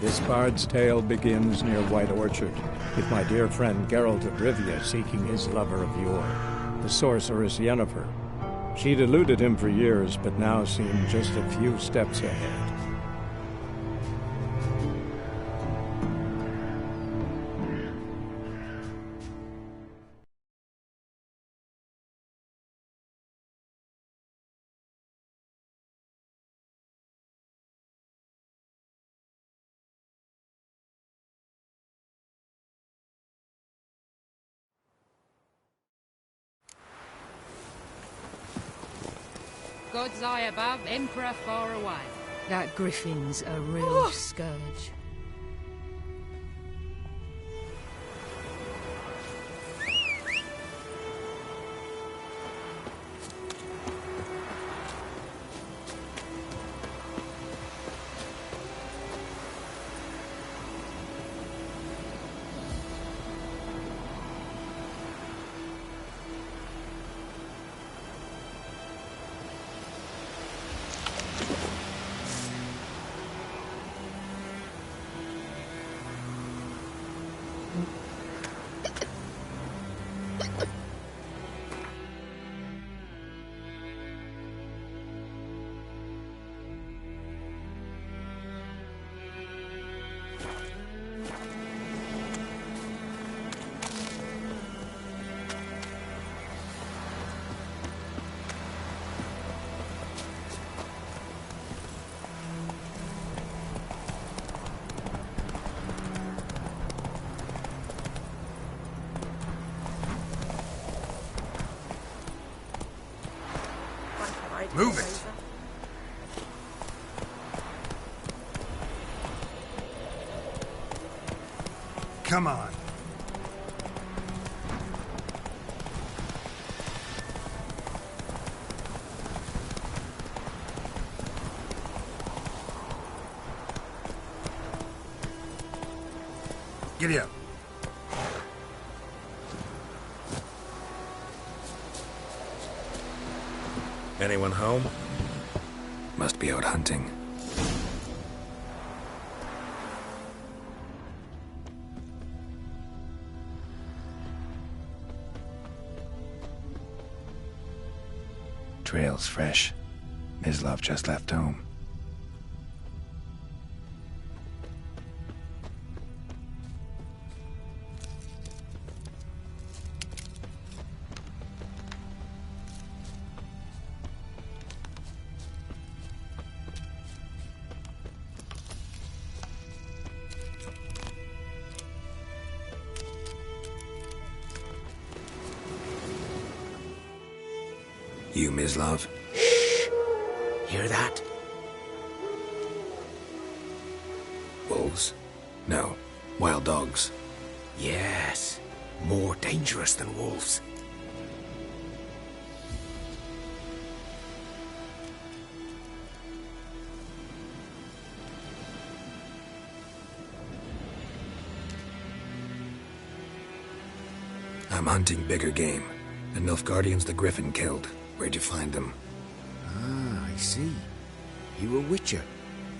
This bard's tale begins near White Orchard, with my dear friend Geralt of Rivia seeking his lover of yore, the sorceress Yennefer. She'd eluded him for years, but now seemed just a few steps ahead. God's eye above, Emperor far away. That griffin's a real scourge. Move it! Come on. Giddy up. Anyone home? Must be out hunting. Trail's fresh. Mislav just left home. You, Mislav? Shh! Hear that? Wolves? No. Wild dogs. Yes. More dangerous than wolves. I'm hunting bigger game. The Nilfgaardians the Griffin killed. Where'd you find them? Ah, I see. You a witcher.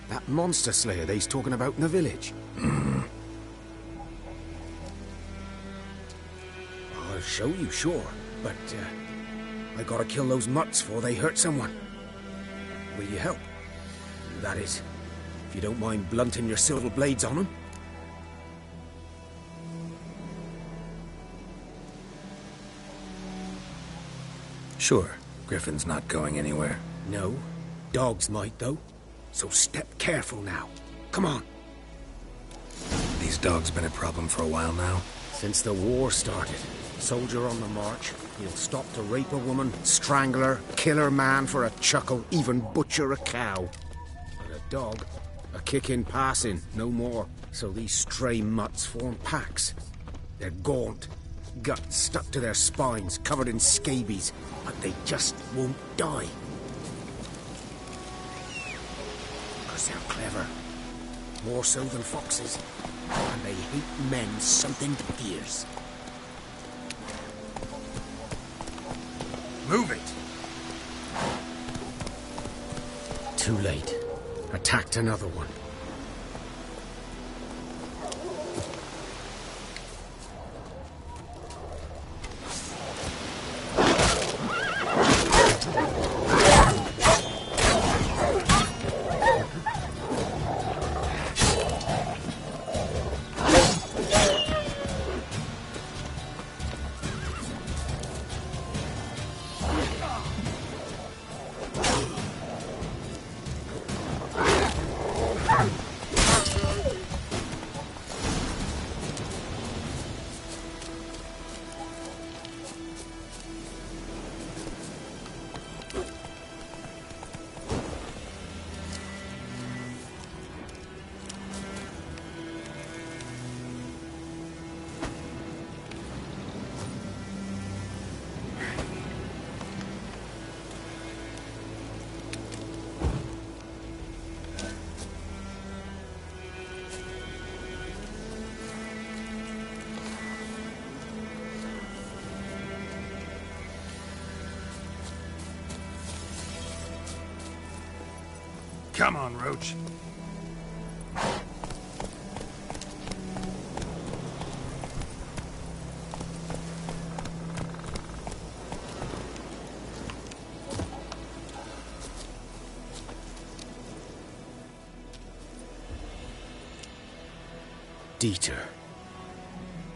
That monster slayer they's talking about in the village. I'll show you, sure. But, I gotta kill those mutts before they hurt someone. Will you help? That is, if you don't mind blunting your silver blades on them. Sure. Griffin's not going anywhere. No. Dogs might, though. So step careful now. Come on. These dogs been a problem for a while now? Since the war started. Soldier on the march. He'll stop to rape a woman, strangle her, kill her man for a chuckle, even butcher a cow. But a dog, a kick in passing, no more. So these stray mutts form packs. They're gaunt. Guts stuck to their spines, covered in scabies, but they just won't die. Because they're clever. More so than foxes. And they hate men something fierce. Move it! Too late. Attacked another one. Come on, Roach. Dieter.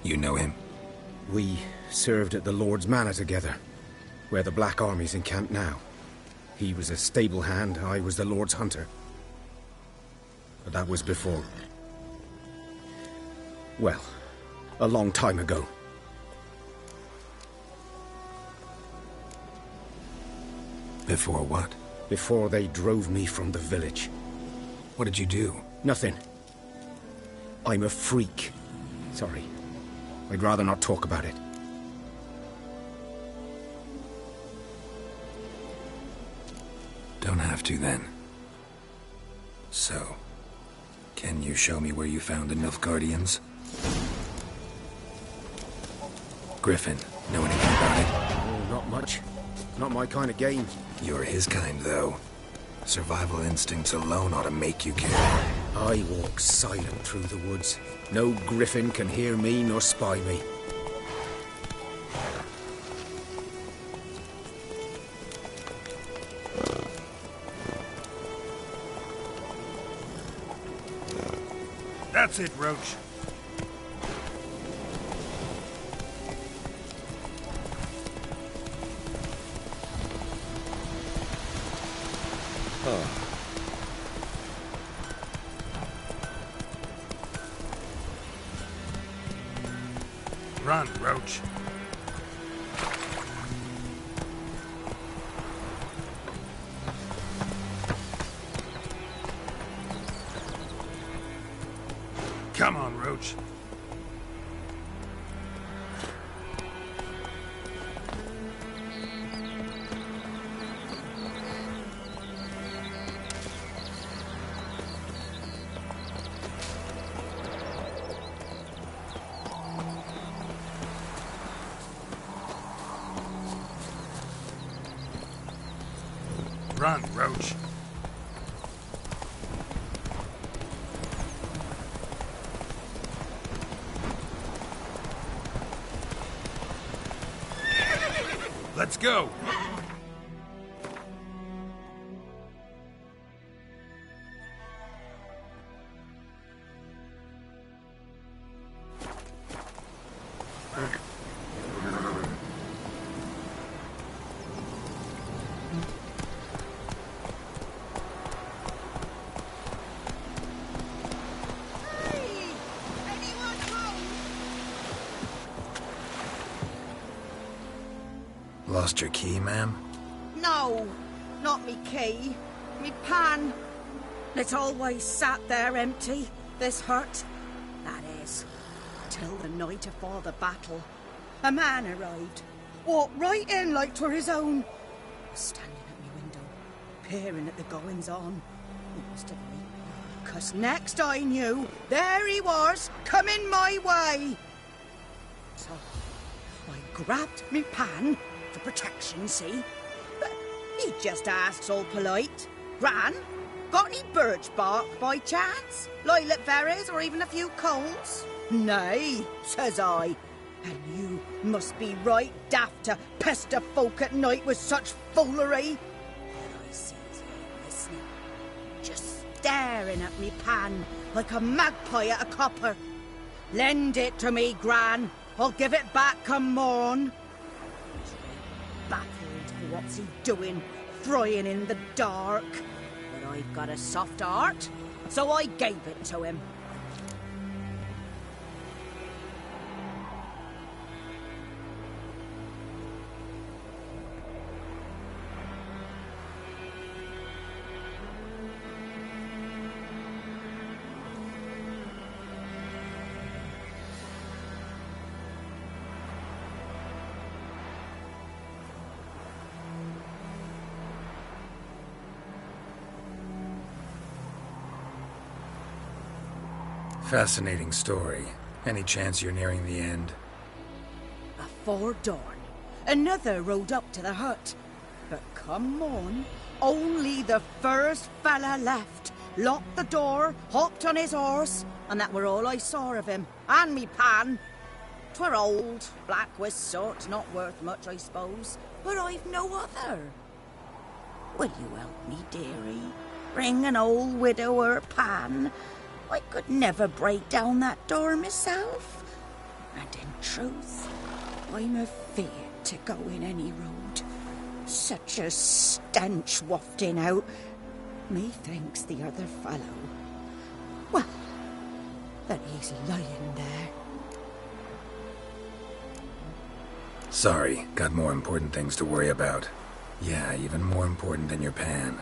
You know him? We served at the Lord's Manor together, where the Black Army's encamped now. He was a stable hand, I was the Lord's hunter. But that was before... well, a long time ago. Before what? Before they drove me from the village. What did you do? Nothing. I'm a freak. Sorry. I'd rather not talk about it. Don't have to, then. So, can you show me where you found the Nilfgaardians? Griffin, know anything about it? Oh, not much. Not my kind of game. You're his kind, though. Survival instincts alone ought to make you care. I walk silent through the woods. No griffin can hear me nor spy me. That's it, Roach. Run, Roach. Come on, Roach. Run, Roach. Let's go. Lost your key, ma'am? No, not me key. Me pan. It's always sat there empty, this hut. That is, till the night afore the battle. A man arrived, walked right in like 'twere his own. Was standing at me window, peering at the goings-on. He must have me, 'cause next I knew, there he was, coming my way. So, I grabbed me pan, for protection, see? But he just asks all polite. Gran, got any birch bark by chance? Lilac berries or even a few coals? Nay, says I. And you must be right daft to pester folk at night with such foolery. And I sees him listening, just staring at me pan like a magpie at a copper. Lend it to me, Gran. I'll give it back come morn. Baffled for what's he doing, frying in the dark. But I've got a soft heart, so I gave it to him. Fascinating story. Any chance you're nearing the end? Afore dawn, another rode up to the hut. But come on, only the first fella left, locked the door, hopped on his horse, and that were all I saw of him, and me pan. 'Twere old, black with soot, not worth much, I suppose, but I've no other. Will you help me, dearie? Bring an old widower pan. I could never break down that door myself. And in truth, I'm afeard to go in any road. Such a stench wafting out. Methinks the other fellow, well, that he's lying there. Sorry, got more important things to worry about. Yeah, even more important than your pan.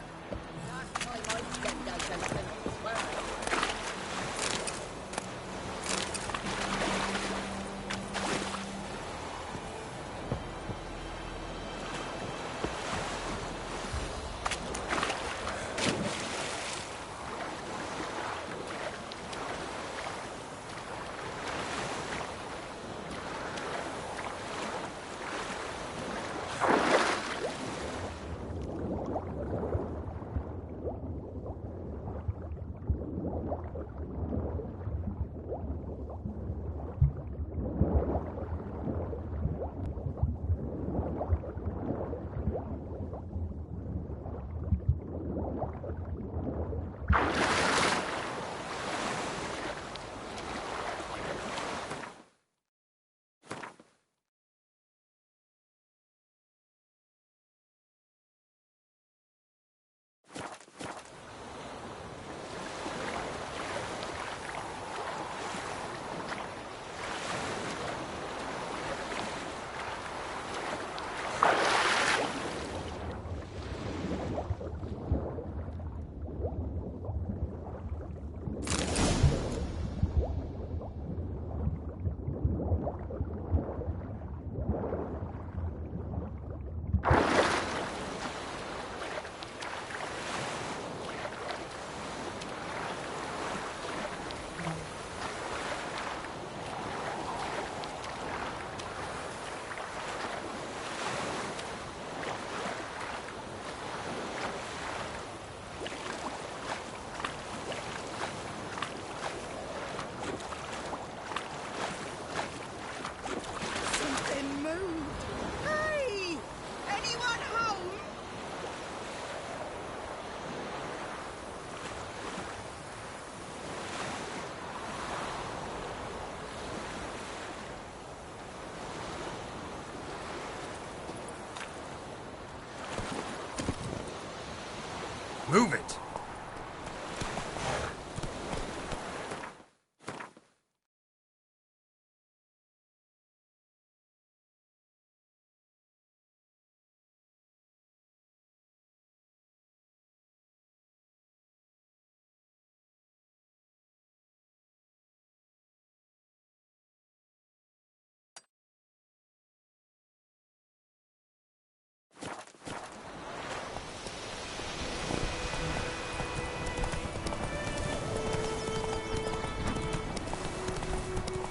Move it!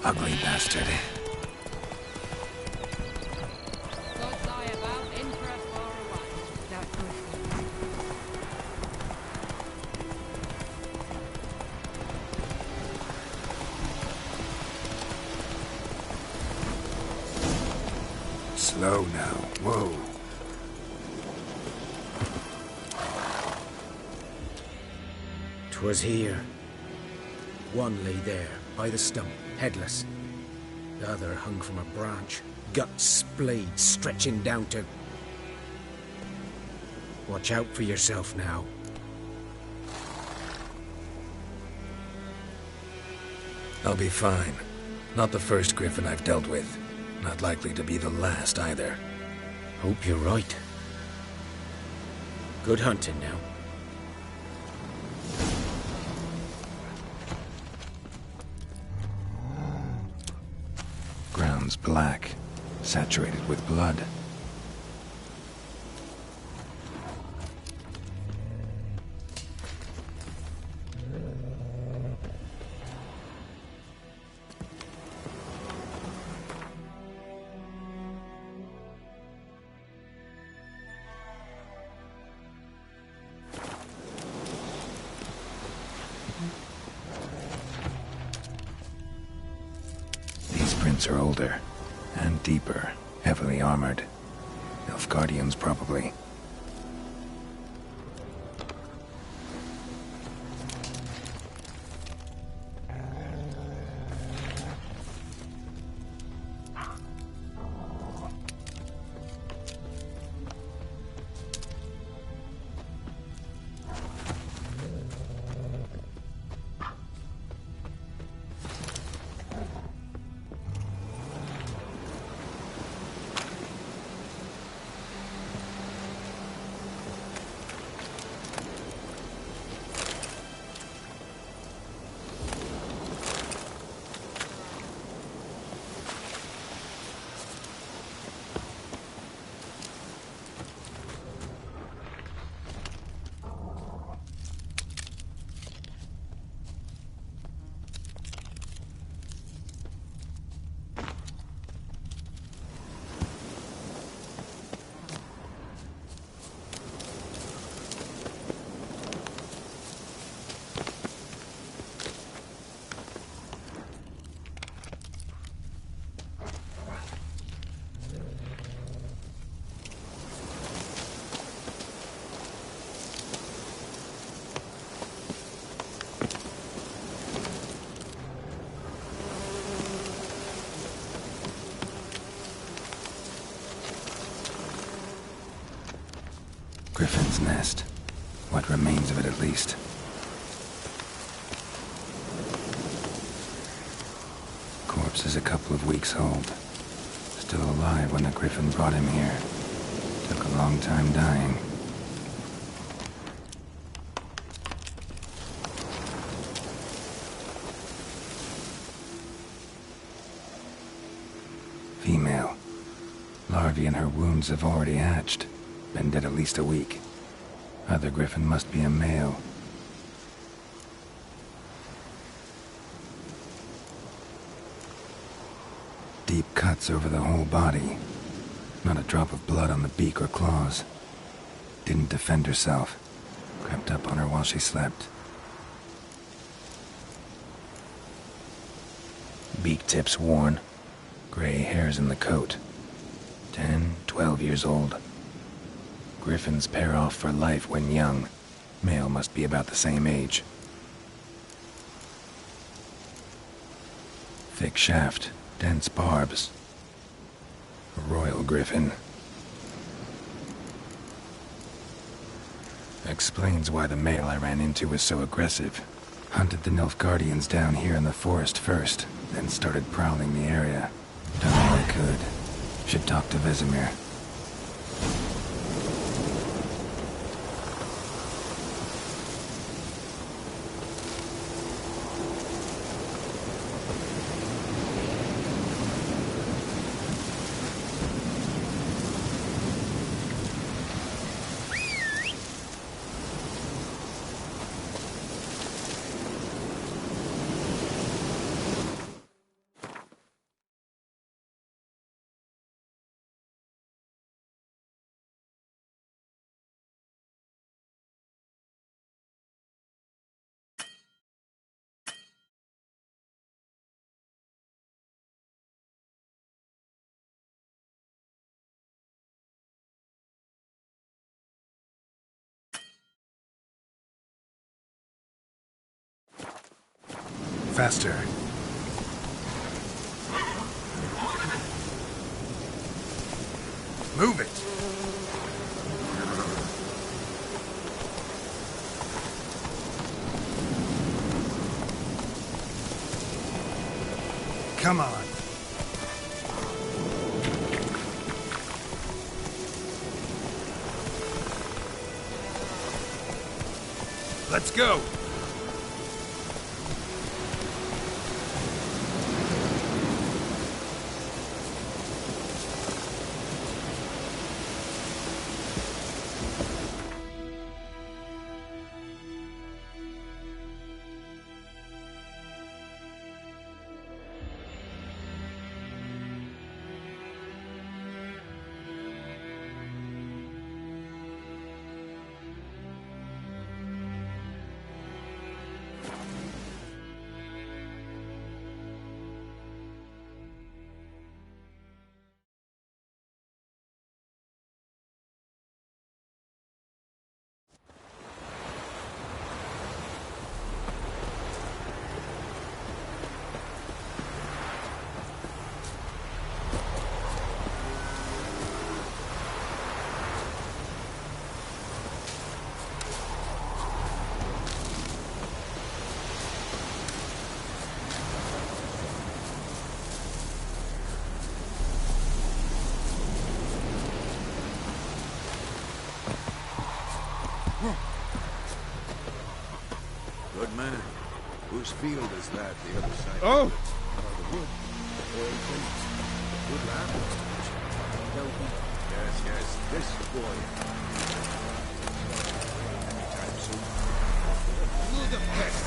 Ugly bastard. God's eye above, Emperor far away. That griffin. Slow now. Whoa. 'Twas here. One lay there, by the stump, headless. The other hung from a branch, guts splayed, stretching down to... Watch out for yourself now. I'll be fine. Not the first griffin I've dealt with. Not likely to be the last either. Hope you're right. Good hunting now. Ground's black, saturated with blood. Footprints are older and deeper, heavily armored. Nilfgaardians, probably. Griffin's nest. What remains of it, at least. Corpse is a couple of weeks old. Still alive when the Griffin brought him here. Took a long time dying. Female. Larvae in her wounds have already hatched. Been dead at least a week. Other Griffin must be a male. Deep cuts over the whole body. Not a drop of blood on the beak or claws. Didn't defend herself. Crept up on her while she slept. Beak tips worn. Gray hairs in the coat. 10, 12 years old. Griffins pair off for life when young. Male must be about the same age. Thick shaft, dense barbs. A royal griffin. Explains why the male I ran into was so aggressive. Hunted the Nilfgaardians down here in the forest first, then started prowling the area. Done all I could. Should talk to Vesemir. Faster. Move it! Come on. Let's go! Good man. Whose field is that, the other side? Oh! The wood. All things. Good lad, Mr. Bishop. Yes, this boy. Anytime soon. Move the pest.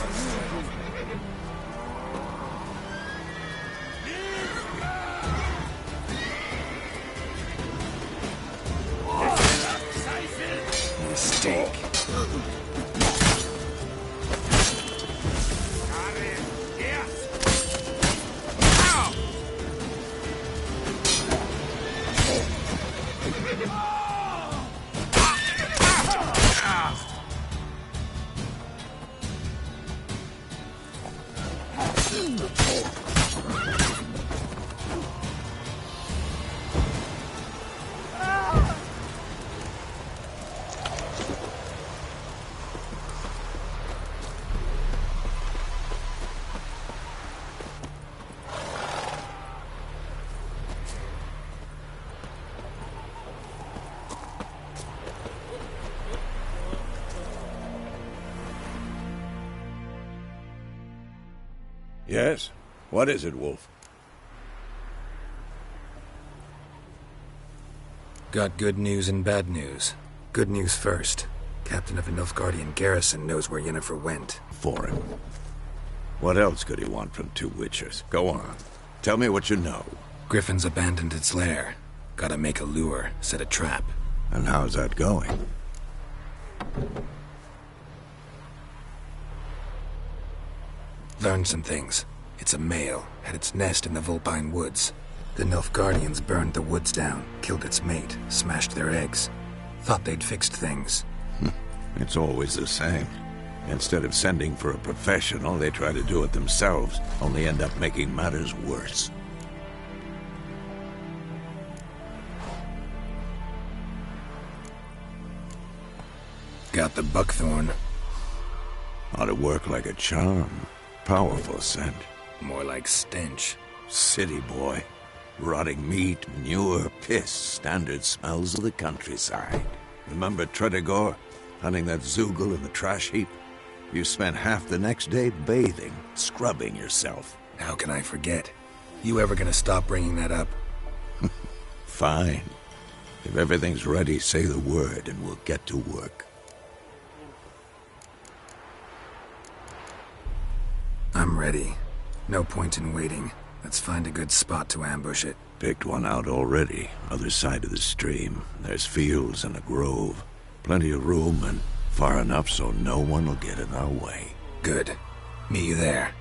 Mistake. Yes? What is it, Wolf? Got good news and bad news. Good news first. Captain of the Nilfgaardian garrison knows where Yennefer went. For him. What else could he want from two witchers? Go on. Tell me what you know. Griffin's abandoned its lair. Gotta make a lure, set a trap. And how's that going? Learned some things. It's a male, had its nest in the Vulpine Woods. The Nilfgaardians burned the woods down, killed its mate, smashed their eggs. Thought they'd fixed things. It's always the same. Instead of sending for a professional, they try to do it themselves, only end up making matters worse. Got the buckthorn. Ought to work like a charm. Powerful scent. More like stench. City boy. Rotting meat, manure, piss. Standard smells of the countryside. Remember Tredegor? Hunting that Zoogle in the trash heap? You spent half the next day bathing, scrubbing yourself. How can I forget? You ever gonna stop bringing that up? Fine. If everything's ready, say the word and we'll get to work. I'm ready. No point in waiting. Let's find a good spot to ambush it. Picked one out already. Other side of the stream. There's fields and a grove. Plenty of room and far enough so no one will get in our way. Good. Meet you there.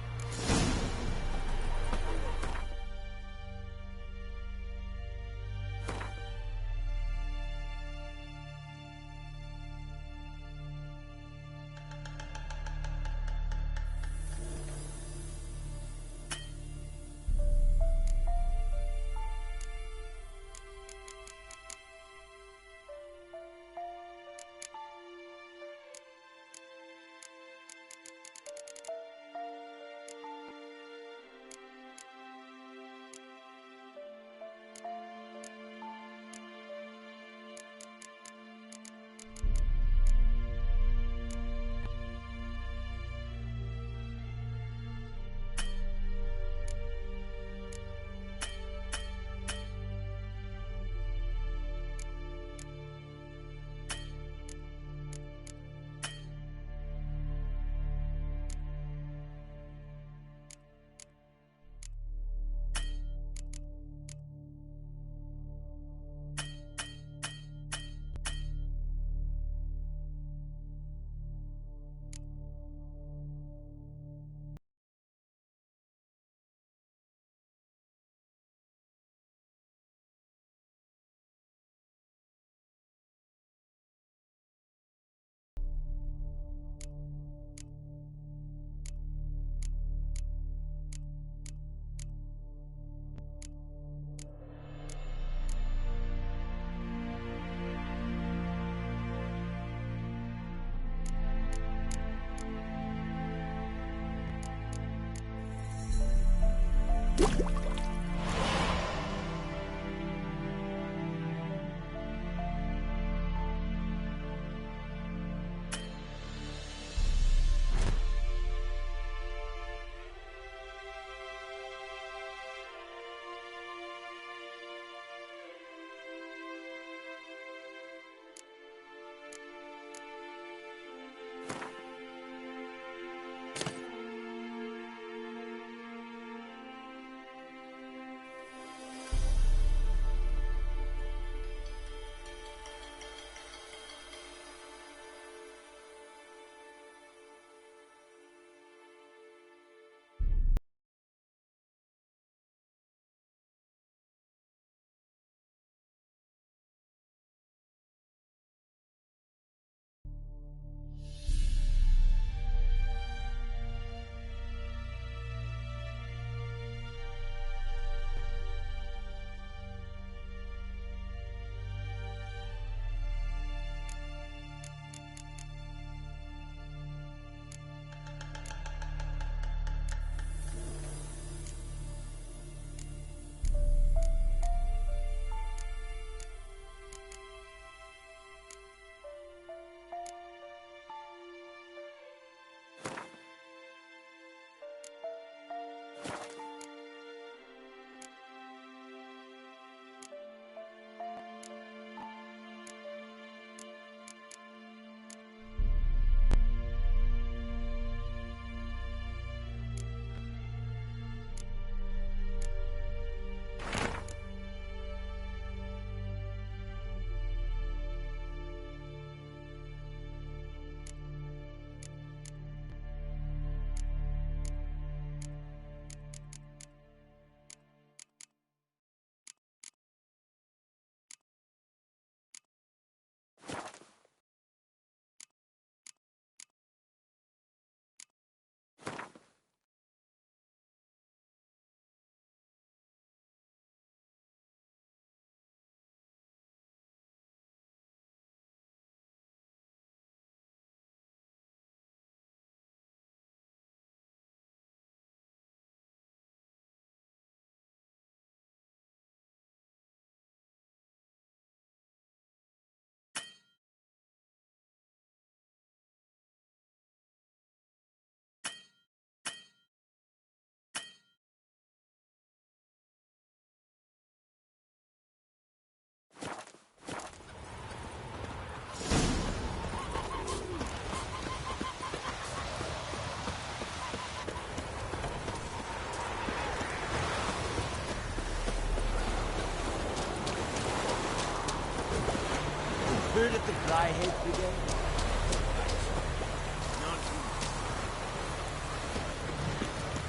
the Flyhead Brigade?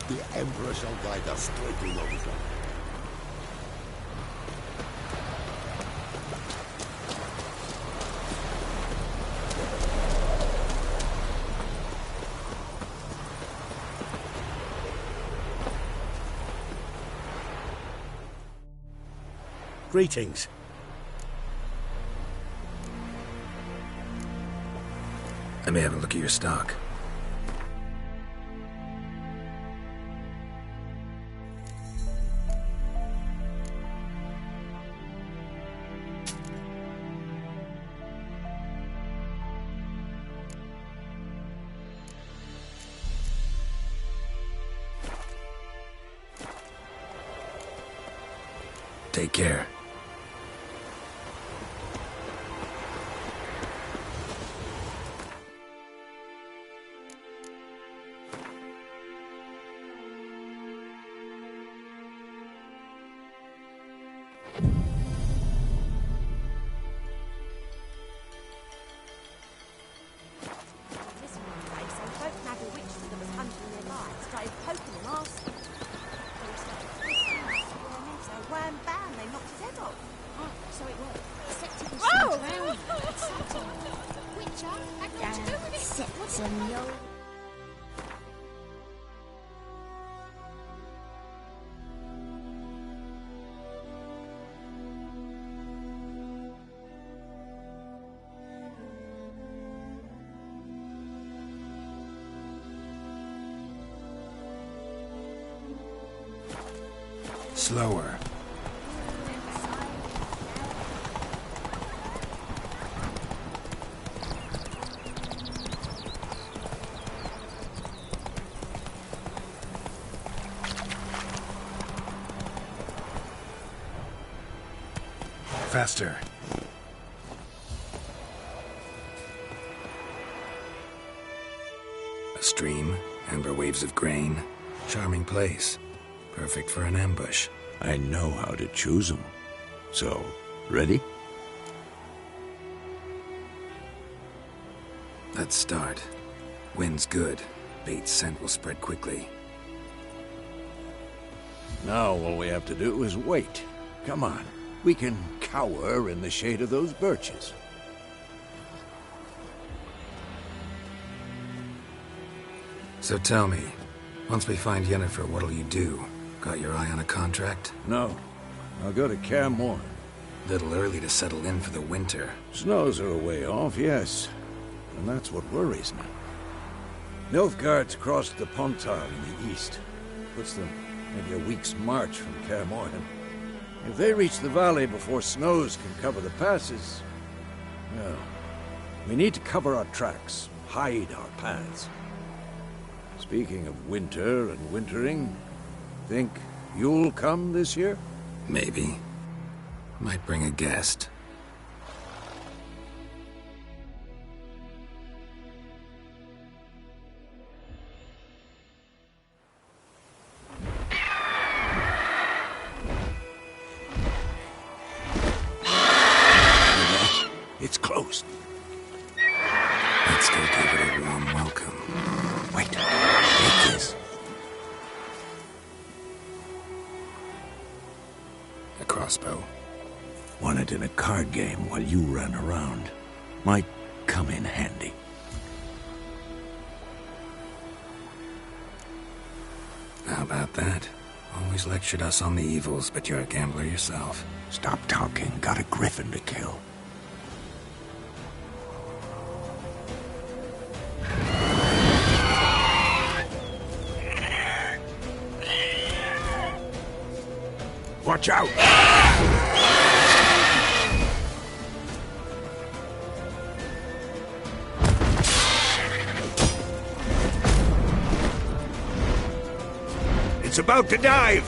The Emperor shall guide us straight in over. Greetings. Let me have a look at your stock. Take care. Slower. Faster. A stream, amber waves of grain. Charming place. Perfect for an ambush. I know how to choose them. So, ready? Let's start. Wind's good. Bait's scent will spread quickly. Now all we have to do is wait. Come on. We can cower in the shade of those birches. So tell me, once we find Yennefer, what'll you do? Got your eye on a contract? No. I'll go to Kaer Morhen. Little early to settle in for the winter. Snows are a way off, yes. And that's what worries me. Nilfgaard's crossed the Pontar in the east. Puts them maybe a week's march from Kaer Morhen. If they reach the valley before snows can cover the passes, well, we need to cover our tracks, hide our paths. Speaking of winter and wintering, think you'll come this year? Maybe. Might bring a guest. It's closed. Let's go give it a warm welcome. Wait. Take this. A crossbow. Won it in a card game while you ran around. Might come in handy. How about that? Always lectured us on the evils, but you're a gambler yourself. Stop talking. Got a griffin to kill. Watch out! It's about to dive!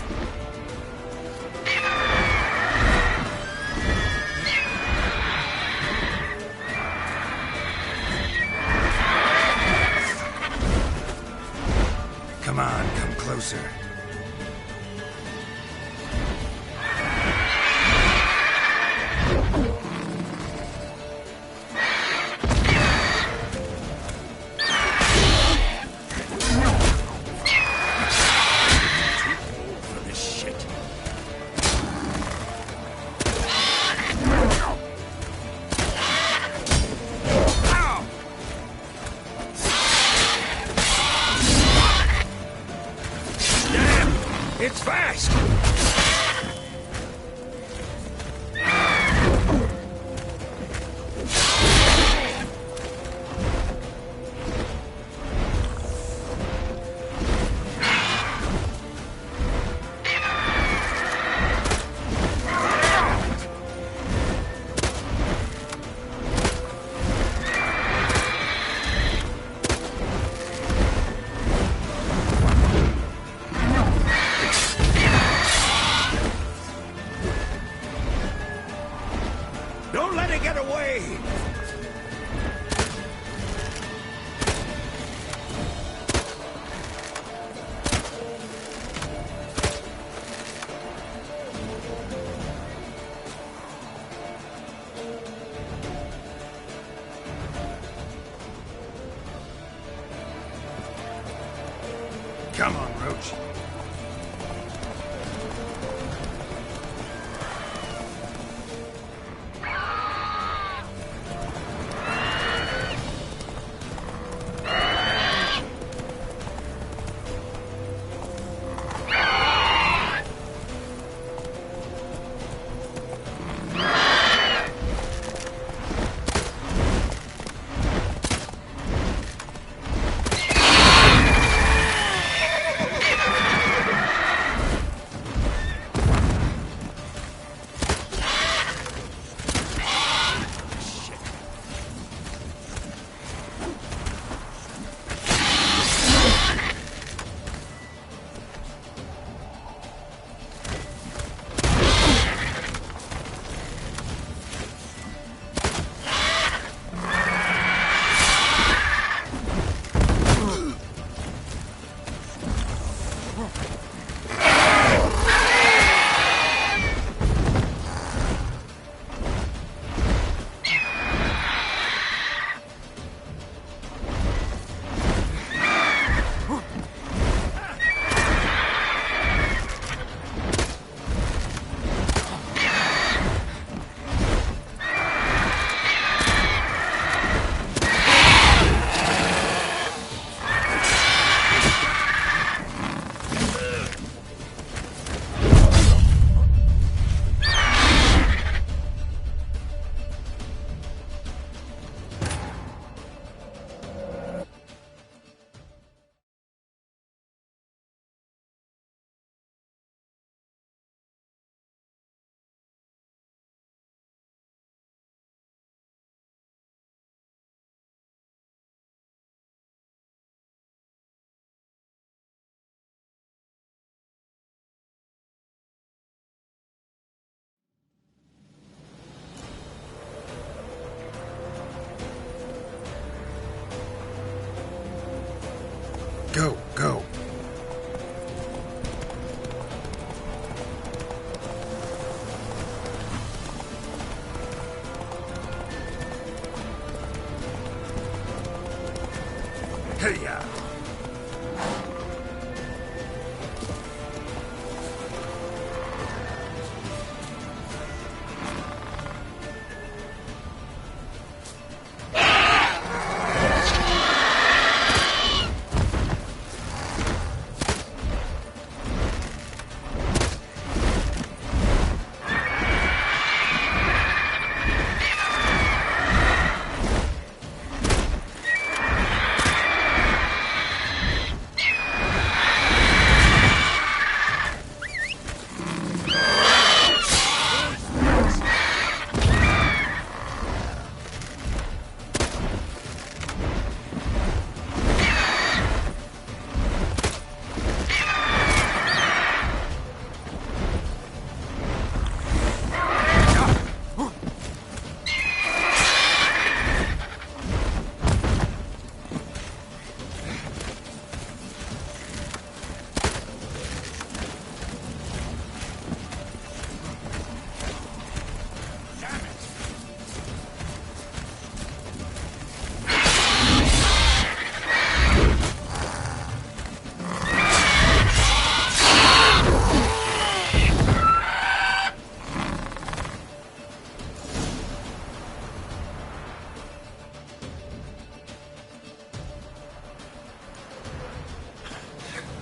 Come on, come closer. It's fast! Don't let it get away! Come on, Roach. Go, go. Hey-ya!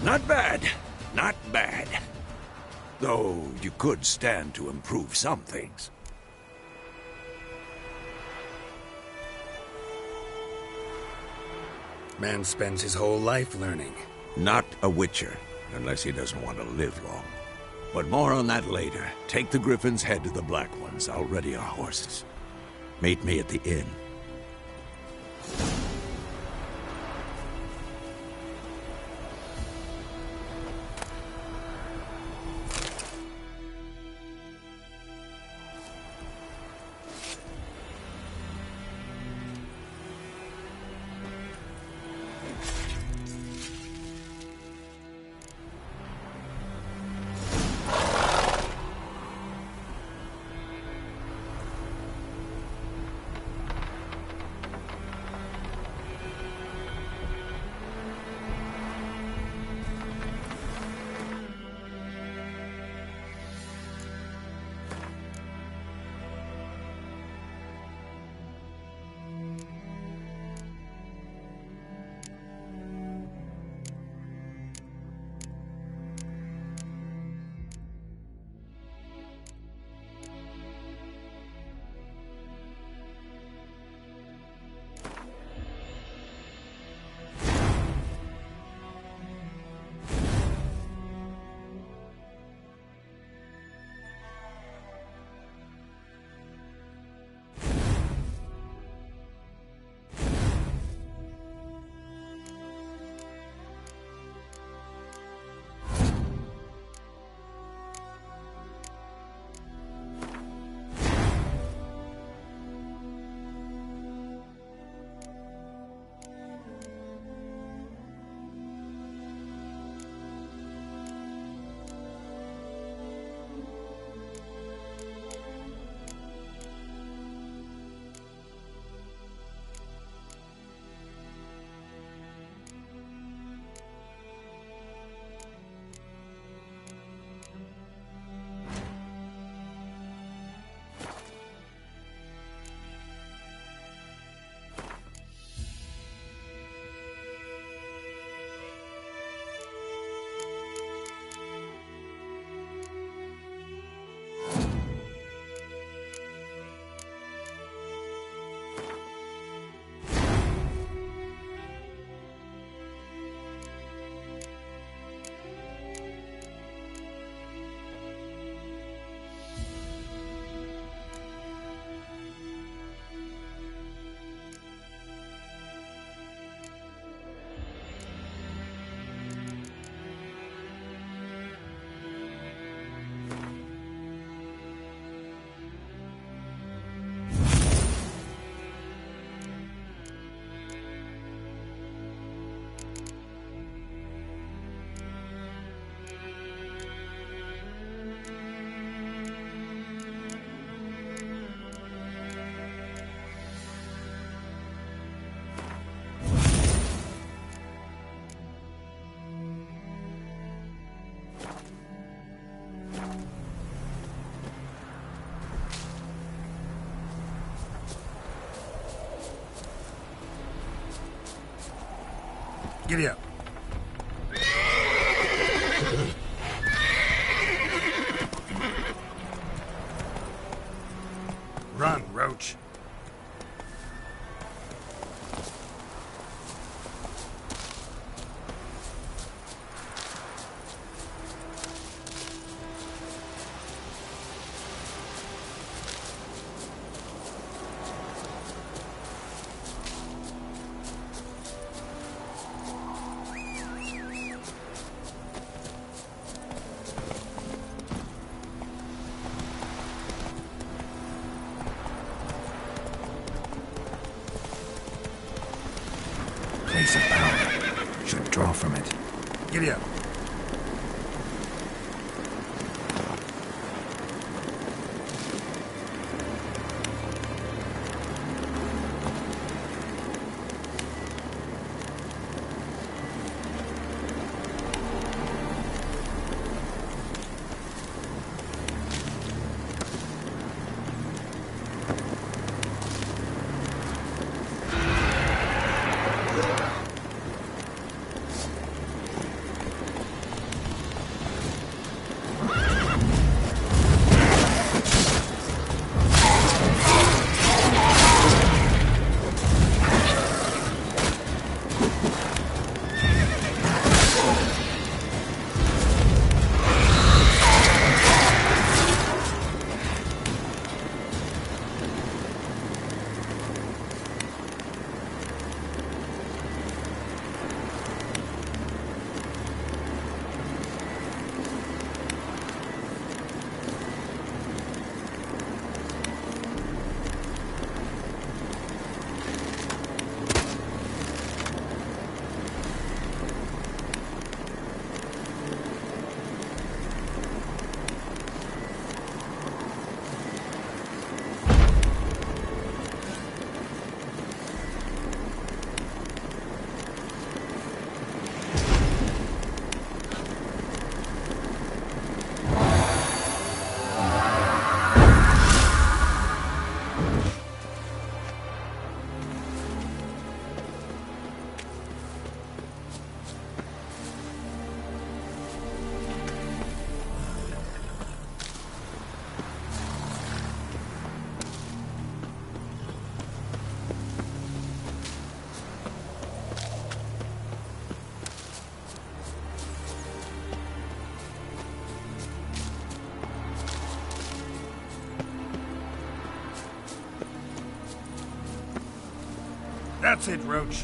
Not bad. Not bad. Though you could stand to improve some things. Man spends his whole life learning. Not a witcher, unless he doesn't want to live long. But more on that later. Take the Griffin's head to the Black Ones. I'll ready our horses. Meet me at the inn. Giddy up. Run, Roach. Place of power. Should draw from it. Giddy up. That's it, Roach.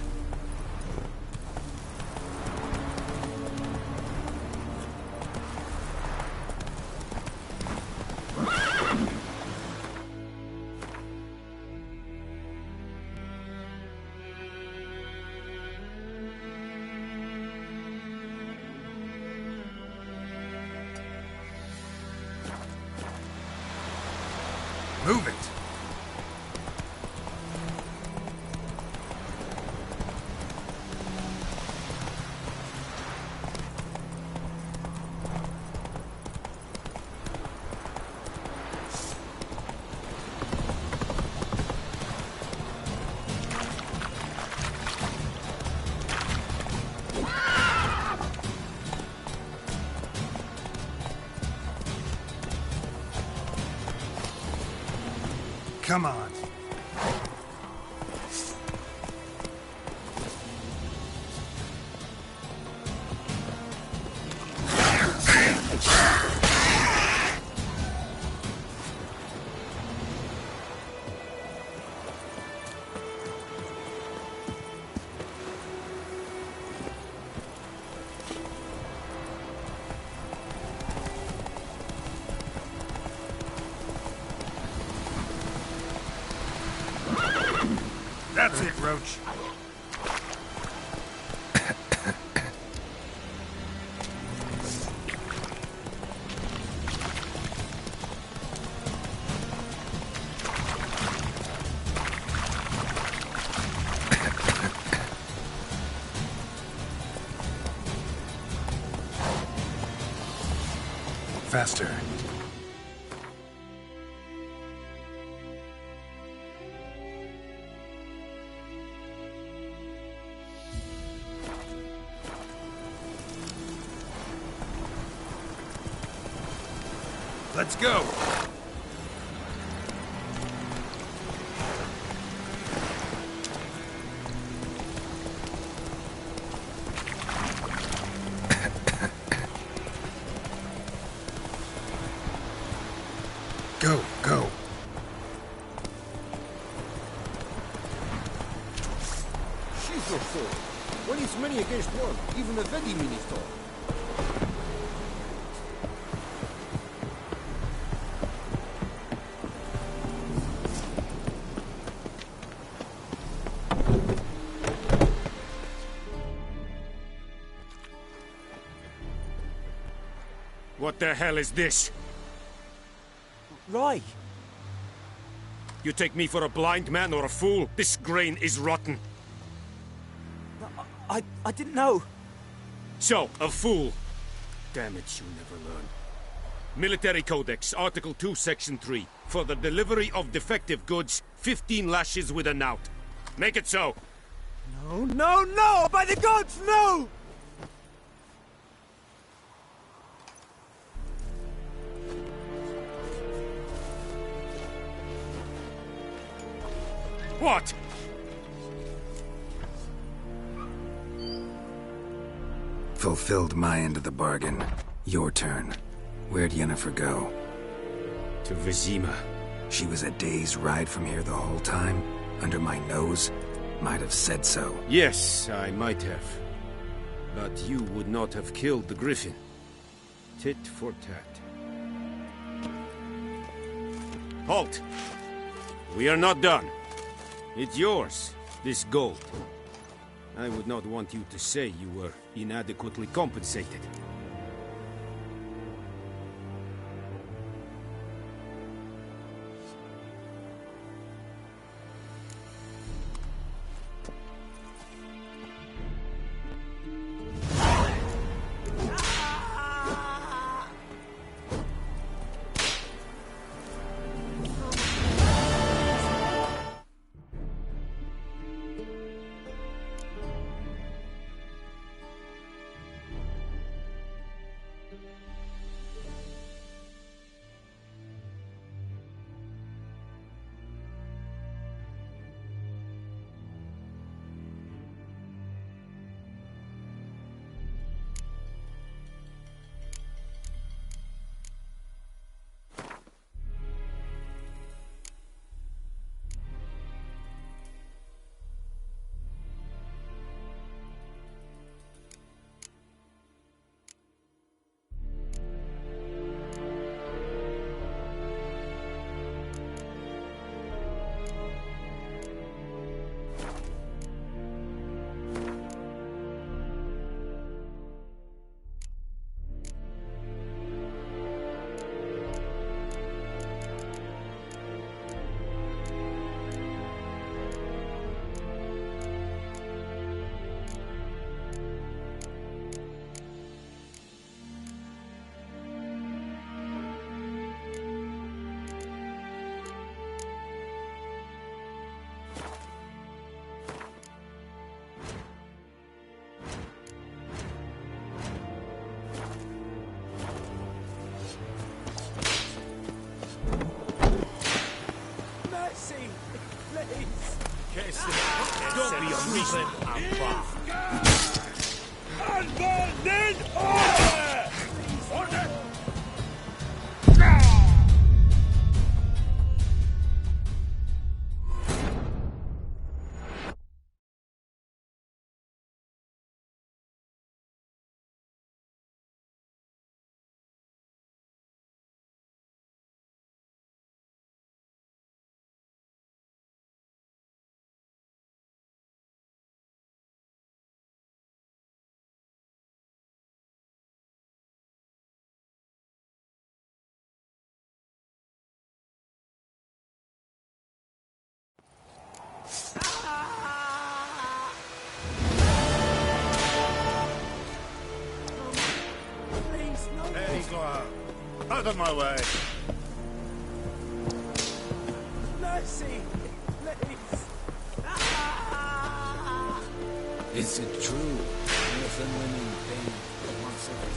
Move it. Come on. That's it, Roach. Faster. Let's go! Go, go! She's no fool. When it's many against one, even a very mini fall. What the hell is this? Right. You take me for a blind man or a fool? This grain is rotten. I didn't know. So, a fool. Damn it, you never learn. Military Codex, Article 2, Section 3. For the delivery of defective goods, 15 lashes with a knout. Make it so. No, no, no! By the gods, no! What? Fulfilled my end of the bargain. Your turn. Where'd Yennefer go? To Vizima. She was a day's ride from here the whole time? Under my nose? Might have said so. Yes, I might have. But you would not have killed the griffin. Tit for tat. Halt! We are not done. It's yours, this gold. I would not want you to say you were inadequately compensated. Don't be unreasonable. Out of my way. Mercy, please. Is it true? Orphan women pay once every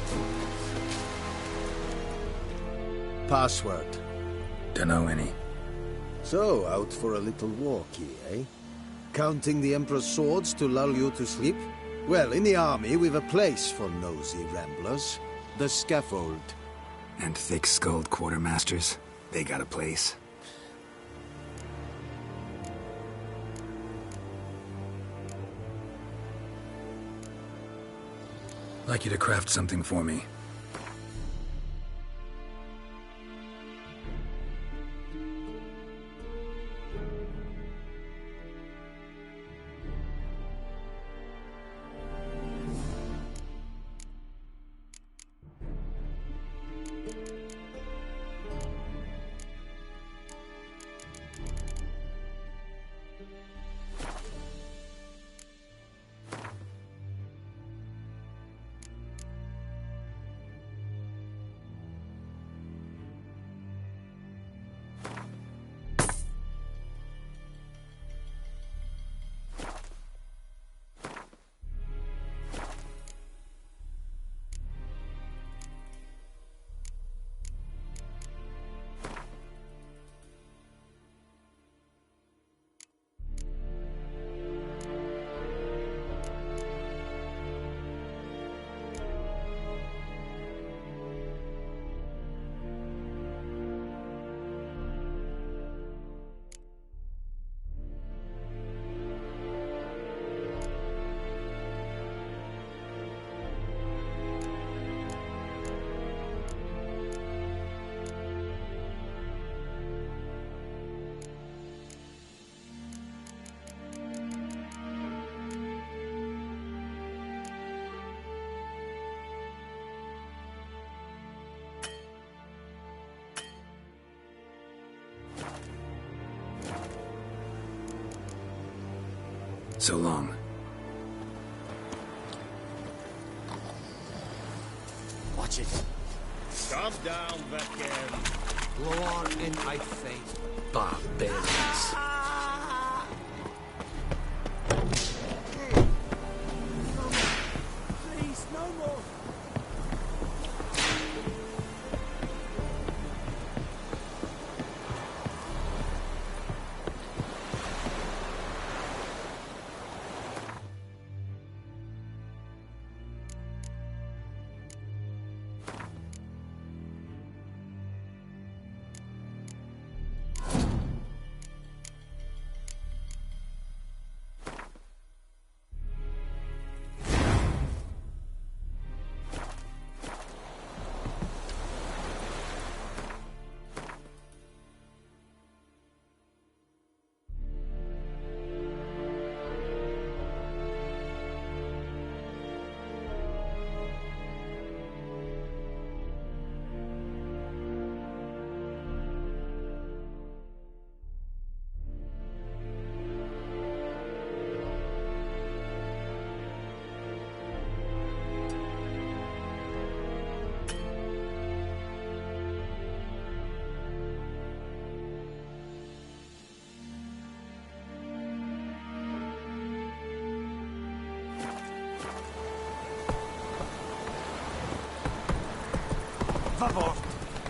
3 years. Password. Dunno any. So, out for a little walkie, eh? Counting the Emperor's swords to lull you to sleep? Well, in the army, we've a place for nosy ramblers. The scaffold. And thick-skulled quartermasters, they got a place. Like you to craft something for me. So long. Watch it. Calm down, Vetkin. Blow on in my face, barbarians. Please, no more.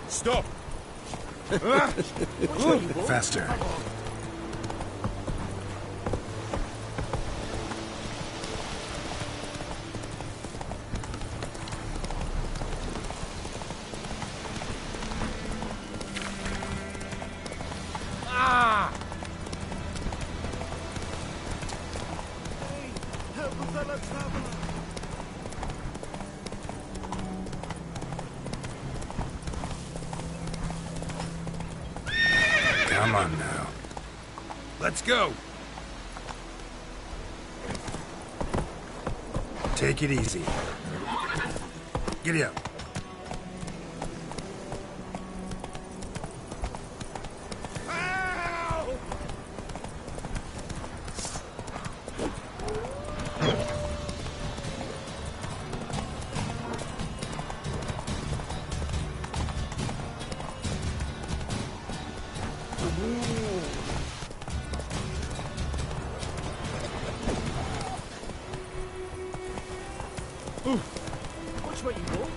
Stop! Faster. Come on now. Let's go. Take it easy. Giddy up. Watch where you walk.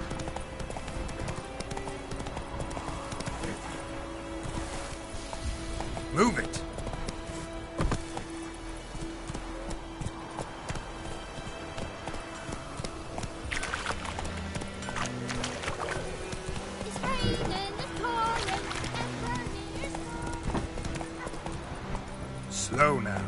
Move it. It's raining, it's pouring, and burning. Slow now.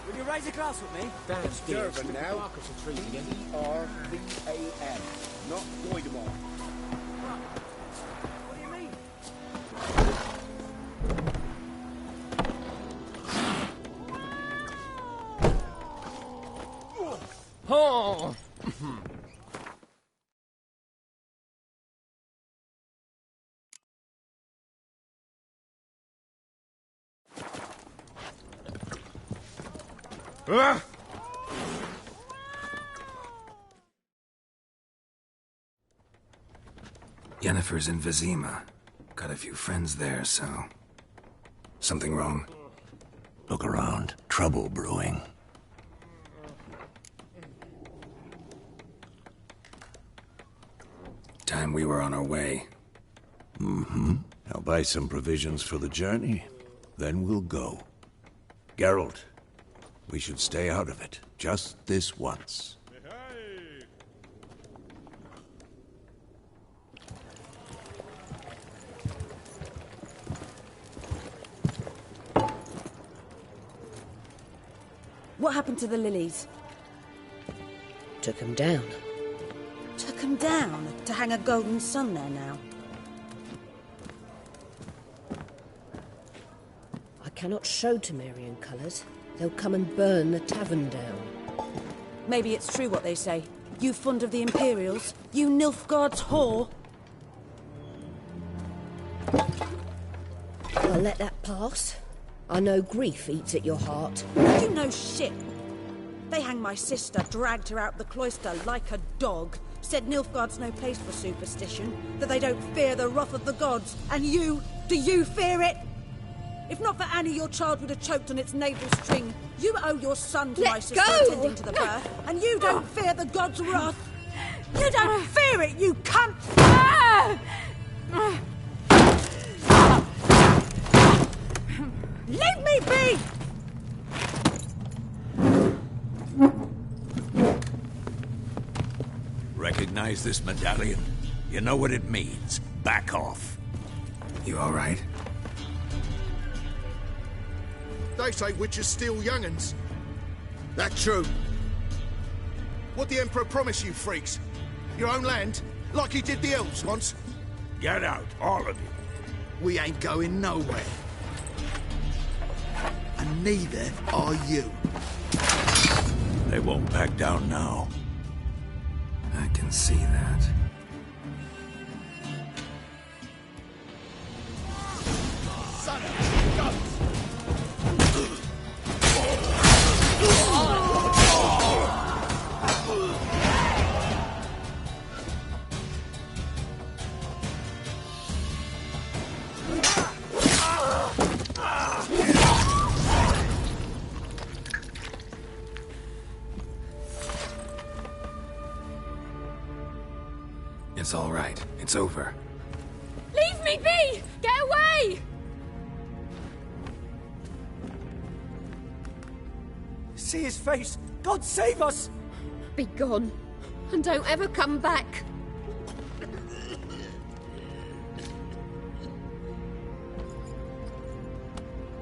Will you raise a glass with me? That's Durban now. E-R-V-A-N, not Goidemar. What do you mean? Oh! Yennefer's in Vizima. Got a few friends there, so... Something wrong? Look around. Trouble brewing. Time we were on our way. Mm-hmm. I'll buy some provisions for the journey. Then we'll go. Geralt, we should stay out of it. Just this once. What happened to the lilies? Took them down. Took them down to hang a golden sun there now. I cannot show Temerian colours. They'll come and burn the tavern down. Maybe it's true what they say. You fond of the Imperials? You Nilfgaard's whore? I'll let that pass. I know grief eats at your heart. You know shit. They hanged my sister, dragged her out the cloister like a dog, said Nilfgaard's no place for superstition, that they don't fear the wrath of the gods. And you, do you fear it? If not for Annie, your child would have choked on its navel string. You owe your son to my sister attending to the birth, and you don't fear the gods' wrath. You don't fear it, you cunt! Leave me be! Recognize this medallion? You know what it means. Back off. You all right? They say witches steal young'uns. That true. What the Emperor promised you, freaks? Your own land? Like he did the elves once? Get out, all of you. We ain't going nowhere. And neither are you. They won't back down now. I can see that. Son of guns! It's all right. It's over. Leave me be! Get away! See his face! God save us! Be gone, and don't ever come back.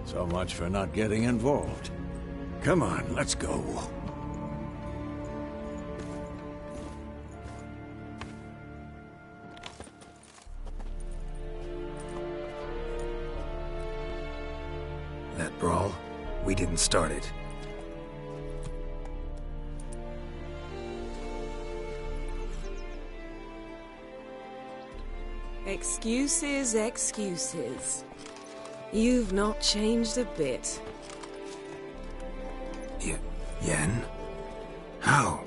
So much for not getting involved. Come on, let's go. That brawl, we didn't start it. Excuses, excuses. You've not changed a bit. Yen? How?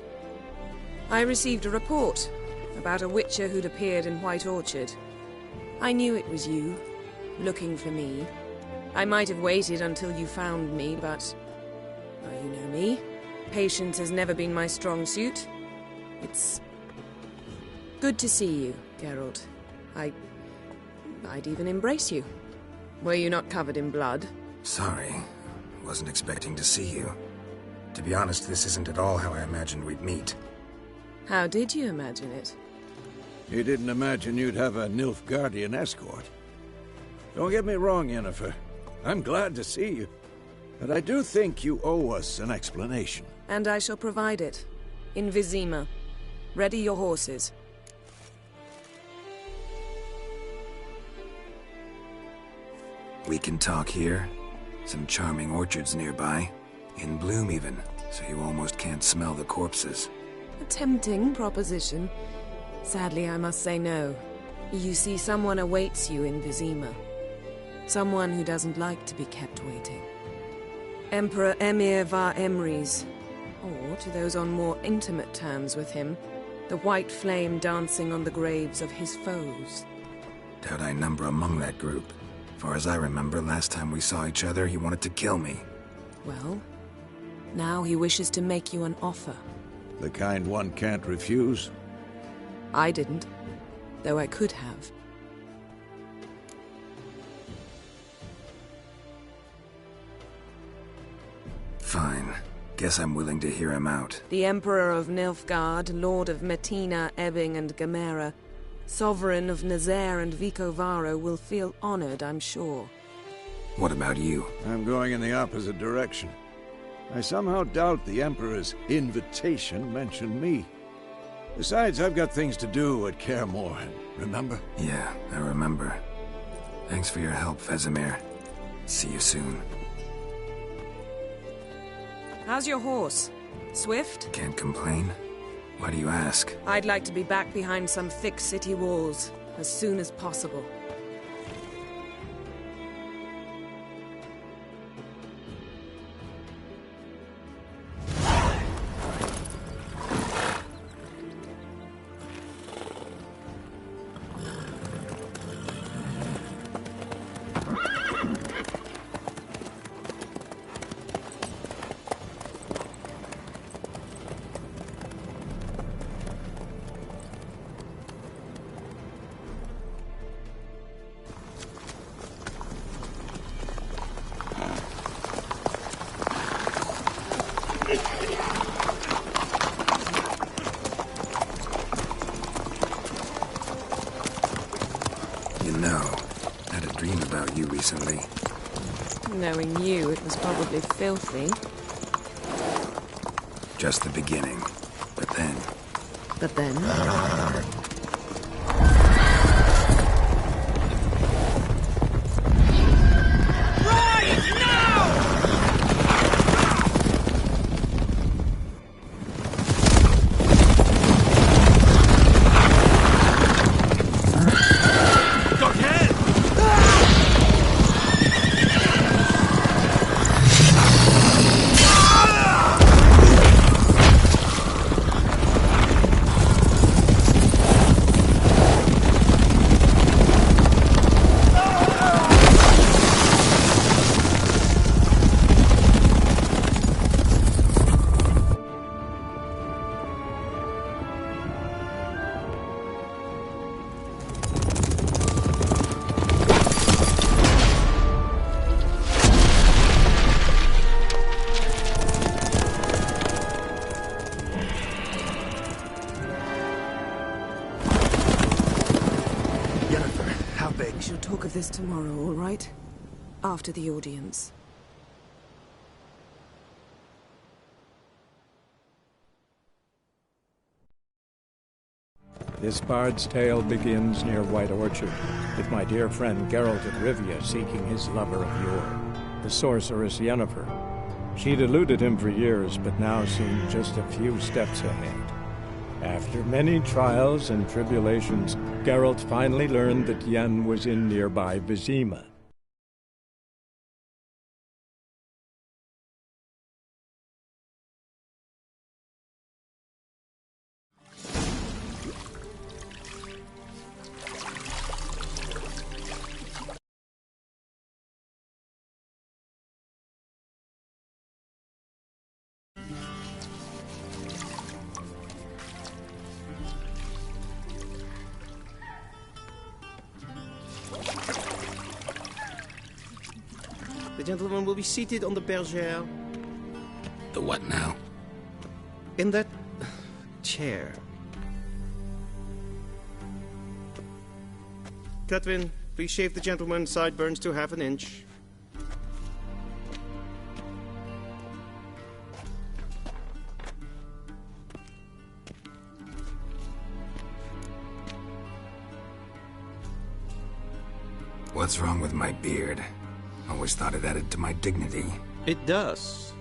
I received a report about a witcher who'd appeared in White Orchard. I knew it was you, looking for me. I might have waited until you found me, but... well, you know me. Patience has never been my strong suit. It's... good to see you, Geralt. I'd even embrace you. Were you not covered in blood? Sorry. Wasn't expecting to see you. To be honest, this isn't at all how I imagined we'd meet. How did you imagine it? You didn't imagine you'd have a Nilfgaardian escort. Don't get me wrong, Yennefer. I'm glad to see you. But I do think you owe us an explanation. And I shall provide it. In Vizima. Ready your horses. We can talk here. Some charming orchards nearby. In bloom even, so you almost can't smell the corpses. A tempting proposition. Sadly, I must say no. You see, someone awaits you in Vizima. Someone who doesn't like to be kept waiting. Emperor Emir var Emrys. Or, to those on more intimate terms with him, the white flame dancing on the graves of his foes. Doubt I number among that group. Far as I remember, last time we saw each other, he wanted to kill me. Well, now he wishes to make you an offer. The kind one can't refuse? I didn't, though I could have. Fine. Guess I'm willing to hear him out. The Emperor of Nilfgaard, Lord of Metina, Ebbing and Gamera, Sovereign of Nazaire and Vicovaro will feel honored, I'm sure. What about you? I'm going in the opposite direction. I somehow doubt the Emperor's invitation mentioned me. Besides, I've got things to do at Kaer Morhen, remember? Yeah, I remember. Thanks for your help, Vesemir. See you soon. How's your horse? Swift? Can't complain. Why do you ask? I'd like to be back behind some thick city walls, as soon as possible. You know, I had a dream about you recently. Knowing you, it was probably filthy. Just the beginning. But then... But then? shall talk of this tomorrow, all right? After the audience. This bard's tale begins near White Orchard, with my dear friend Geralt of Rivia seeking his lover of yore, the sorceress Yennefer. She'd eluded him for years, but now seemed just a few steps ahead. After many trials and tribulations, Geralt finally learned that Yen was in nearby Vizima. The gentleman will be seated on the bergère. The what now? In that chair. Catwin, please shave the gentleman's sideburns to half an inch. What's wrong with my beard? Always thought it added to my dignity. It does.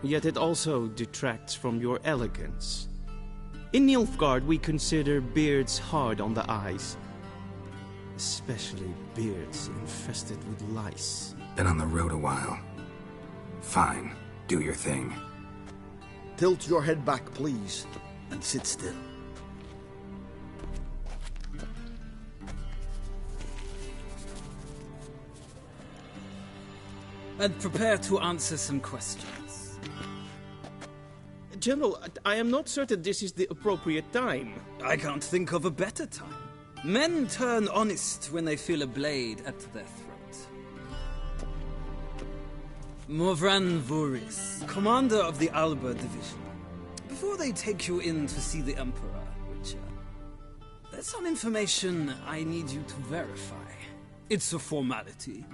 Yet it also detracts from your elegance. In Nilfgaard, we consider beards hard on the eyes. Especially beards infested with lice. Been on the road a while. Fine. Do your thing. Tilt your head back, please, and sit still. And prepare to answer some questions. General, I am not certain this is the appropriate time. I can't think of a better time. Men turn honest when they feel a blade at their throat. Morvran Voris, commander of the Alba Division. Before they take you in to see the Emperor, Witcher, there's some information I need you to verify. It's a formality,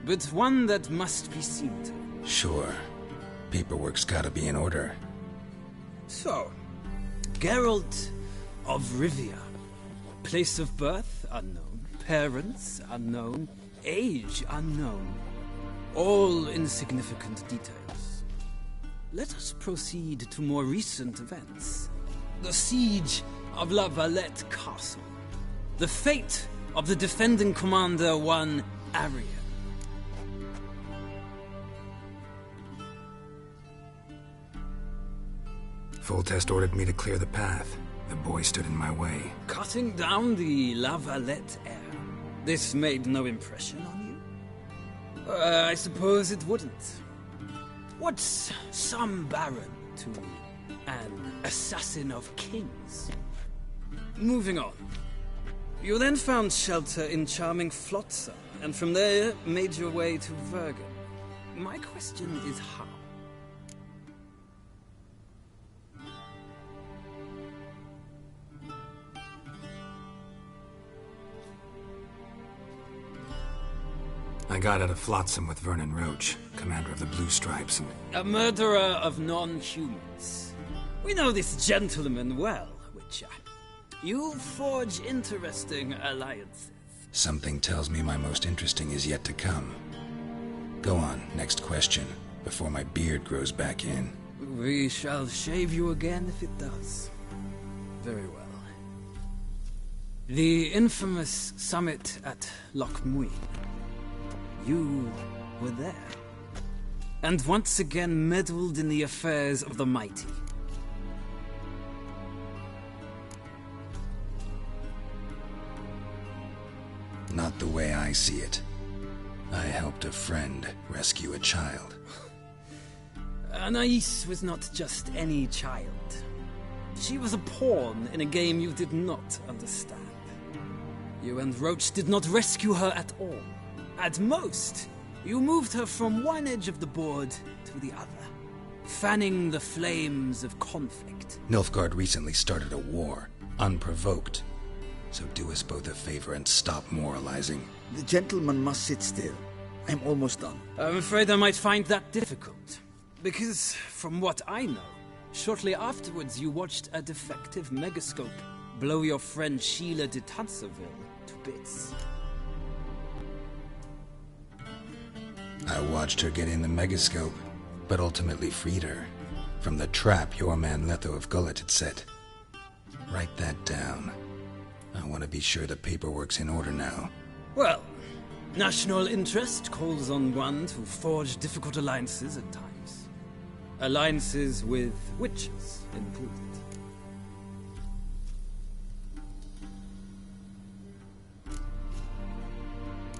but one that must be seen to. Sure. Paperwork's gotta be in order. So, Geralt of Rivia. Place of birth, unknown. Parents, unknown. Age, unknown. All insignificant details. Let us proceed to more recent events. The siege of La Valette Castle. The fate of the defending commander, one Arian. Foltest ordered me to clear the path. The boy stood in my way. Cutting down the La Valette heir. This made no impression on you? I suppose it wouldn't. What's some baron to an assassin of kings? Moving on. You then found shelter in charming Flotsam, and from there made your way to Vergen. My question is how? I got out of Flotsam with Vernon Roach, commander of the Blue Stripes, and... A murderer of non-humans. We know this gentleman well, Witcher. You forge interesting alliances. Something tells me my most interesting is yet to come. Go on, next question, before my beard grows back in. We shall shave you again if it does. Very well. The infamous summit at Loch Muin. You were there. And once again meddled in the affairs of the mighty. Not the way I see it. I helped a friend rescue a child. Anais was not just any child. She was a pawn in a game you did not understand. You and Roach did not rescue her at all. At most, you moved her from one edge of the board to the other, fanning the flames of conflict. Nilfgaard recently started a war, unprovoked. So do us both a favor and stop moralizing. The gentleman must sit still. I'm almost done. I'm afraid I might find that difficult. Because, from what I know, shortly afterwards you watched a defective megascope blow your friend Sheila de Tanserville to bits. I watched her get in the megascope, but ultimately freed her from the trap your man Letho of Gullet had set. Write that down. I want to be sure the paperwork's in order now. Well, national interest calls on one to forge difficult alliances at times. Alliances with witches included.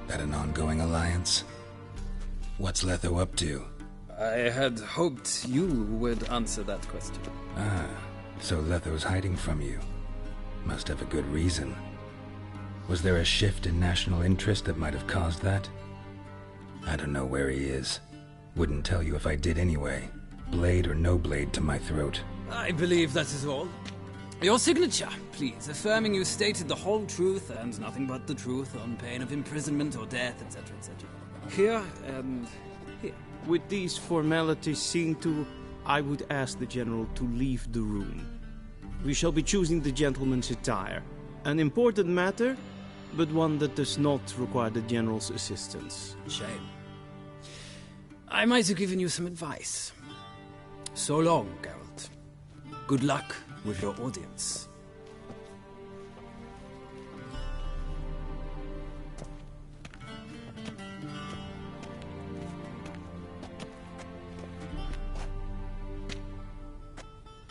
That an ongoing alliance? What's Letho up to? I had hoped you would answer that question. Ah, so Letho's hiding from you. Must have a good reason. Was there a shift in national interest that might have caused that? I don't know where he is. Wouldn't tell you if I did anyway. Blade or no blade to my throat. I believe that is all. Your signature, please, affirming you stated the whole truth and nothing but the truth on pain of imprisonment or death, etc., etc. Here and here. With these formalities seen to, I would ask the General to leave the room. We shall be choosing the gentleman's attire. An important matter, but one that does not require the General's assistance. Shame. I might have given you some advice. So long, Geralt. Good luck with your audience.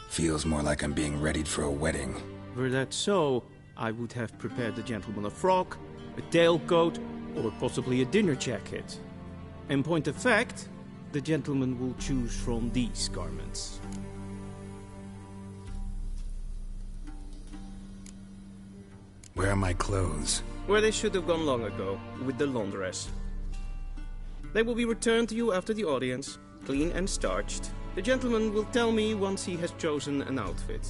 Feels more like I'm being readied for a wedding. Were that so, I would have prepared the gentleman a frock, a tailcoat, or possibly a dinner jacket. In point of fact, the gentleman will choose from these garments. Where are my clothes? Where they should have gone long ago, with the laundress. They will be returned to you after the audience, clean and starched. The gentleman will tell me once he has chosen an outfit.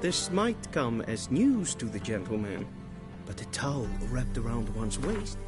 This might come as news to the gentleman, but a towel wrapped around one's waist.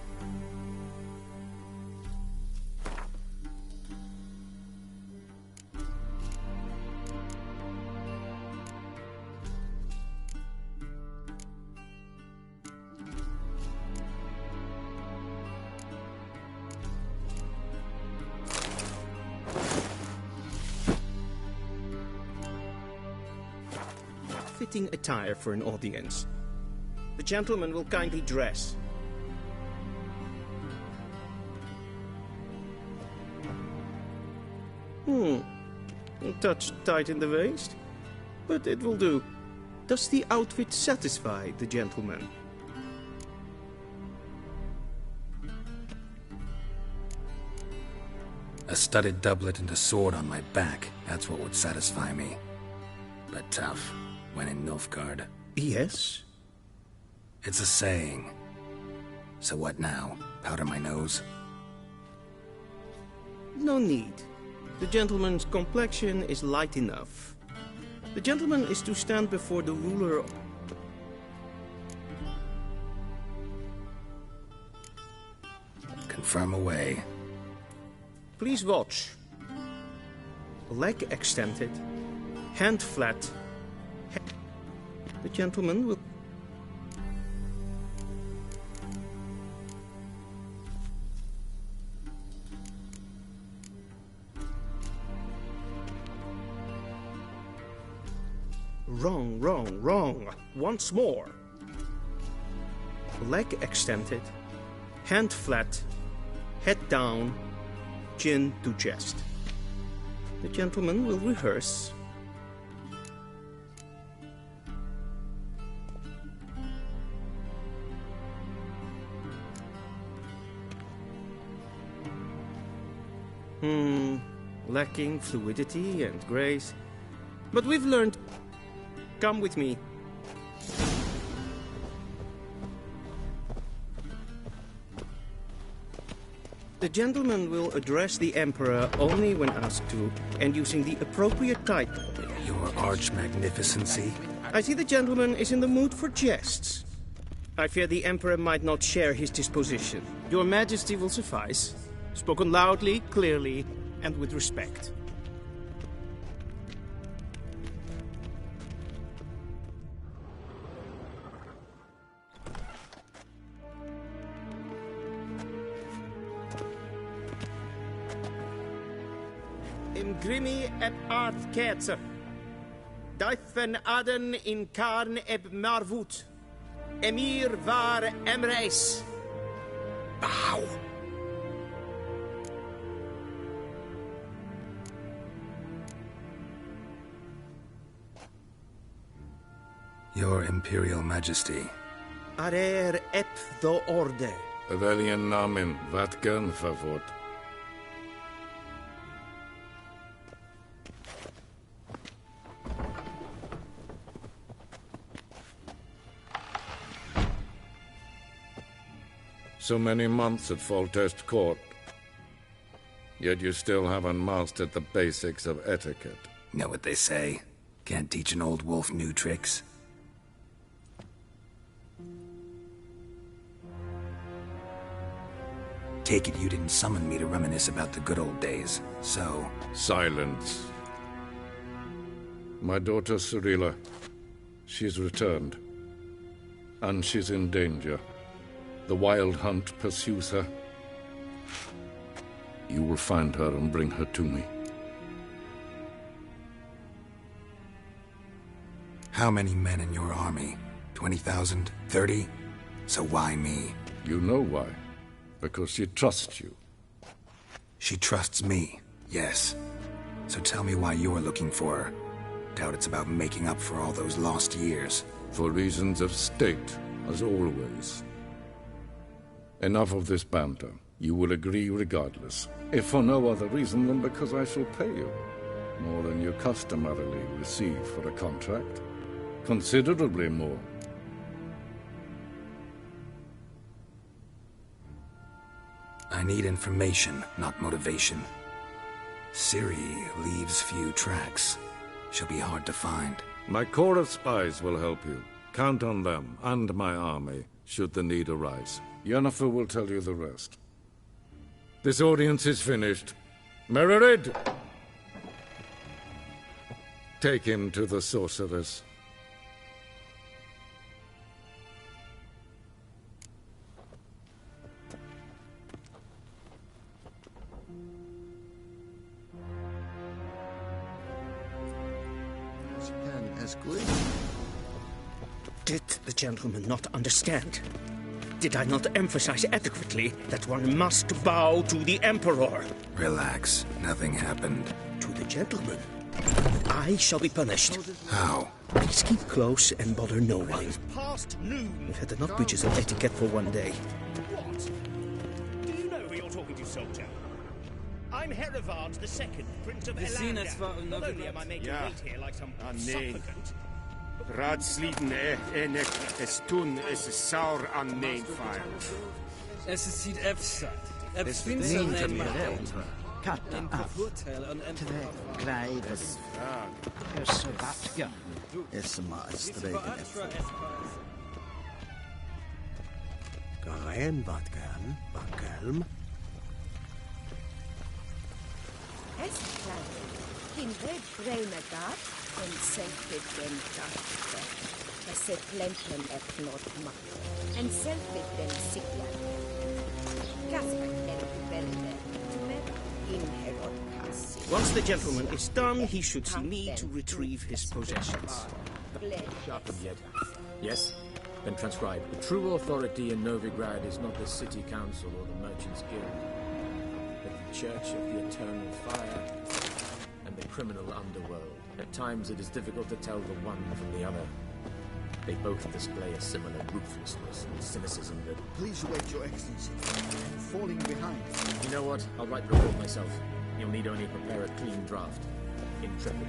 Fitting attire for an audience. The gentleman will kindly dress. A touch tight in the waist, but it will do. Does the outfit satisfy the gentleman? A studded doublet and a sword on my back, that's what would satisfy me. But tough, when in Nilfgaard. Yes? It's a saying. So what now? Powder my nose? No need. The gentleman's complexion is light enough. The gentleman is to stand before the ruler of... Confirm away. Please watch. Leg extended, hand flat. The gentleman will... Wrong, wrong, wrong. Once more. Leg extended, hand flat, head down, chin to chest. The gentleman will rehearse. Lacking fluidity and grace. But we've learned. Come with me. The gentleman will address the Emperor only when asked to, and using the appropriate title. Your Arch-Magnificency. I see the gentleman is in the mood for jests. I fear the Emperor might not share his disposition. Your Majesty will suffice. Spoken loudly, clearly, and with respect. Grimi eb aardketser. Duifen aden in karn eb marvoet. Emir var emreis. Bow. Your Imperial Majesty. Arer eb the orde. Weljen namen, wat gern verwoord. So many months at Foltest Court, yet you still haven't mastered the basics of etiquette. Know what they say? Can't teach an old wolf new tricks. Take it you didn't summon me to reminisce about the good old days, so... Silence. My daughter Cyrilla, she's returned. And she's in danger. The Wild Hunt pursues her. You will find her and bring her to me. How many men in your army? 20,000? 30? So why me? You know why. Because she trusts you. She trusts me, yes. So tell me why you're looking for her. Doubt it's about making up for all those lost years. For reasons of state, as always. Enough of this banter. You will agree regardless. If for no other reason than because I shall pay you. More than you customarily receive for a contract. Considerably more. I need information, not motivation. Ciri leaves few tracks. She'll be hard to find. My corps of spies will help you. Count on them, and my army, should the need arise. Yennefer will tell you the rest. This audience is finished. Mererid! Take him to the sorceress. Did the gentleman not understand? Did I not emphasize adequately that one must bow to the Emperor? Relax. Nothing happened. To the gentleman. I shall be punished. How? Please keep close and bother no one. It's past noon. We've had enough breaches of etiquette for one day. What? Do you know who you're talking to, soldier? I'm Herivard II, Prince of Elander. Not only am I making wait here like some supplicant... Raadsliden enek es tun es saur an neem fire. Es ziet efsat. Det svinter mer äldre. Katten af. Två greides. Össe vatga. Esma stregen efter. Gaen vatgan, vakelm. In red Greinagat, and selfit them Gatte. A set lenten et not mak. And selfit them Sigland. Casper and Belde. In Herod Cassi. Once the gentleman is done, he should see me to retrieve his possessions. Sharpened yet. Yes? Then transcribe. The true authority in Novigrad is not the city council or the merchants' guild, but the Church of the Eternal Fire and the criminal underworld. At times it is difficult to tell the one from the other. They both display a similar ruthlessness and cynicism that... Please wait, Your Excellency. I'm falling behind. You know what? I'll write the report myself. You'll need only prepare a clean draft. Intrepid.